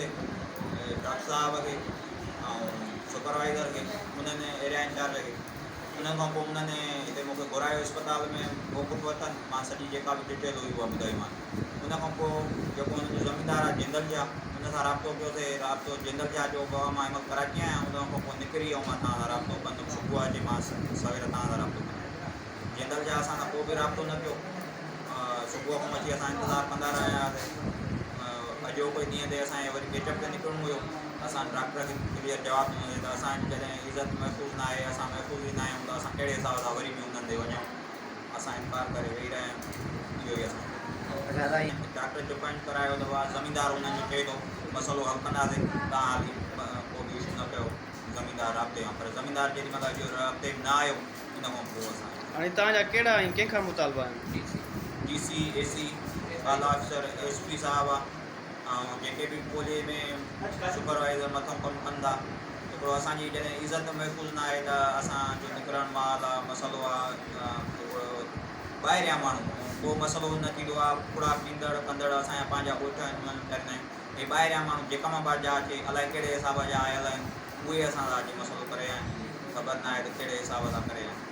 से डॉक्टर साहब के सुपरवाइज़र के उन्होंने एरिया इंचार्ज के उन्होंने इतने मूंखे घुरायो अस्पताल में मोकुट वतन मां सॼी जेका भी डिटेल हुई उहा ॿुधाई मां उन खां पोइ जेको हुनजो ज़मीनदार आहे जिंदल जा उन सां राब्तो कयोसीं राब्तो जिंदल जा जो बाबा मां हिन कराची आहियां उन खां पोइ निकिरी ऐं मां तव्हां सां राब्तो कंदुमि सुबुह जे मां सवेर तव्हां सां राब्तो कंदुमि जिंदल जा असां सां को बि राब्तो न कयो सुबुह खां अची असां इंतज़ारु कंदा रहियासीं अॼोके ॾींहं ते असांखे वरी गेटअप ते निकिरणो हुयो असां डॉक्टर खे क्लियर जवाबु ॾिनो त असांजी जॾहिं इज़त महफ़ूज़ न आहे असां महफ़ूज़ ई न आहियूं त असां कहिड़े हिसाब सां वरी बि उन्हनि ते वञूं असां इनकार करे वेही रहिया आहियूं इहो ई असां डॉक्टर डिपेंड करायो त उहा ज़मीनदार उन्हनि जो चए थो मसइलो हल कंदासीं तव्हां हाली को बि इशू न कयो ज़मीनदार राब्ते खां पर ज़मीनदार जेॾी महिल इहो राब्ते में न आयो इन खां पोइ असां हाणे तव्हांजा कहिड़ा आहिनि कंहिंखां मुतालबा आहिनि DC AC आला अफ़सर SP साहब आहे ऐं जेके बि ॻोल्हे में सुपरवाइज़र मथां कमु कंदा हिकिड़ो असांजी जॾहिं इज़त महफ़ूज़ न आहे त असांजो निकिरणु माल आहे मसइलो आहे ॿाहिरियां माण्हू को मसइलो न थींदो आहे खुराक ॾींदड़ कंदड़ असांजा पंहिंजा ॻोठ आहिनि उन्हनि करंदा आहियूं हे ॿाहिरियां माण्हू जेका मां जा अचे अलाए कहिड़े हिसाब जा आयल आहिनि उहे असां सां अॼु मसइलो करे आया आहिनि ख़बर न आहे त कहिड़े हिसाब सां करे आया आहिनि